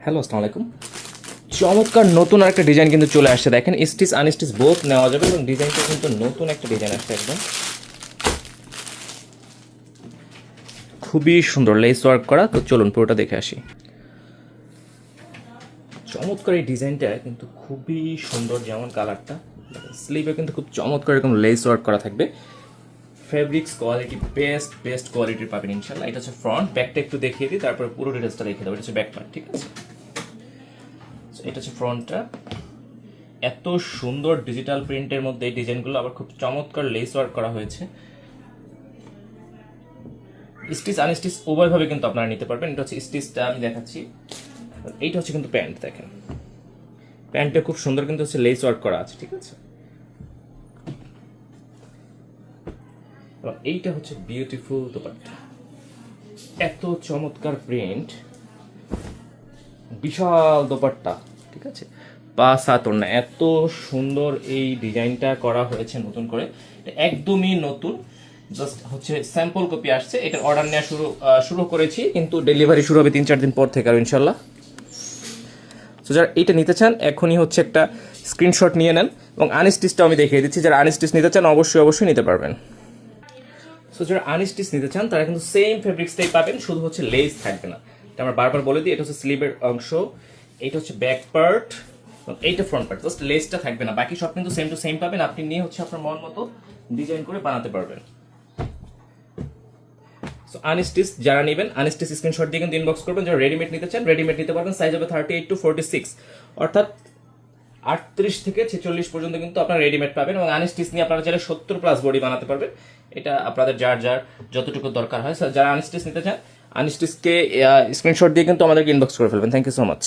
Hello, আসসালামু আলাইকুম। চমৎকার নতুন একটা ডিজাইন কিন্তু চলে আসছে, দেখেন স্টিচ আনস্টিচ বোথ নেওয়া যাবে এবং ডিজাইনটা কিন্তু নতুন একটা ডিজাইন আসছে, একদম খুবই সুন্দর লেস ওয়ার্ক করা। তো চলুন পুরোটা দেখে আসি। চমৎকার এই ডিজাইনটা কিন্তু খুবই সুন্দর, যেমন কালারটা স্লিভে কিন্তু খুব চমৎকার এরকম লেস ওয়ার্ক করা থাকবে। ফেব্রিক্স কোয়ালিটি বেস্ট কোয়ালিটির পাবেন ইনশাল্লাহ। এটা হচ্ছে ফ্রন্ট, ব্যাকটা একটু দেখিয়ে দিই, তারপরে পুরো ডিটেলসটা দেখিয়ে দেবো। এটা হচ্ছে ব্যাক পার্ট, ঠিক আছে। এটা হচ্ছে ফ্রন্টটা, এত সুন্দর ডিজিটাল প্রিন্টের মধ্যে এই ডিজাইনগুলো আবার খুব চমৎকার লেস ওয়ার্ক করা হয়েছে। স্টিচ আনস্টিচ উভয়ভাবে কিন্তু আপনারা নিতে পারবেন। এটা হচ্ছে স্টিচটা আমি দেখাচ্ছি। এইটা হচ্ছে কিন্তু প্যান্ট, দেখেন প্যান্টটা খুব সুন্দর কিন্তু হচ্ছে লেস ওয়ার্ক করা আছে, ঠিক আছে। এবং এইটা হচ্ছে বিউটিফুল দোপাট্টা, এত চমৎকার প্রিন্ট, বিশাল দোপাট্টা, ঠিক আছে। পা সাতর না, এত সুন্দর এই ডিজাইনটা করা হয়েছে নতুন করে, একদমই নতুন। জাস্ট হচ্ছে স্যাম্পল কপি আসছে, এটার অর্ডার নেওয়া শুরু করেছি, কিন্তু ডেলিভারি শুরু হবে 3-4 দিন পর থেকে আর ইনশাল্লাহ। তো যারা এইটা নিতে চান এখনই হচ্ছে একটা স্ক্রিনশট নিয়ে নেন, এবং আনস্টিচটা আমি দেখিয়ে দিচ্ছি। যারা আনস্টিচ নিতে চান অবশ্যই নিতে পারবেন। সো যারা আনস্টিচ নিতে চান তারা কিন্তু সেম ফেব্রিক্সটাই পাবেন, শুধু হচ্ছে লেস থাকবে না। এটা আমরা বারবার বলে দিই, এটা হচ্ছে স্লিভের অংশ, এইটা হচ্ছে ব্যাক পার্ট, এইটা ফ্রন্ট পার্ট, জাস্ট লেসটা থাকবে না, বাকি সব কিন্তু সেম টু সেম পাবেন। আপনি নিয়ে হচ্ছে আপনার মন মতো ডিজাইন করে বানাতে পারবেন। সো আনস্টিচ যারা নেবেন, আনস্টিচ স্ক্রিনশট দিয়ে কিন্তু ইনবক্স করবেন। যারা রেডিমেড নিতে চান রেডিমেড নিতে পারবেন, সাইজ হবে 38-46, অর্থাৎ 38 থেকে 46 পর্যন্ত কিন্তু আপনারা রেডিমেড পাবেন। এবং আনস্টিচ নিয়ে আপনারা চাইলে 70+ বডি বানাতে পারবেন, এটা আপনাদের যার যতটুকু দরকার হয়। যারা আনস্টিচ নিতে চান আনস্টিচকে স্ক্রিনশট দিয়ে কিন্তু আমাদেরকে ইনবক্স করে ফেলবেন। Thank you so much.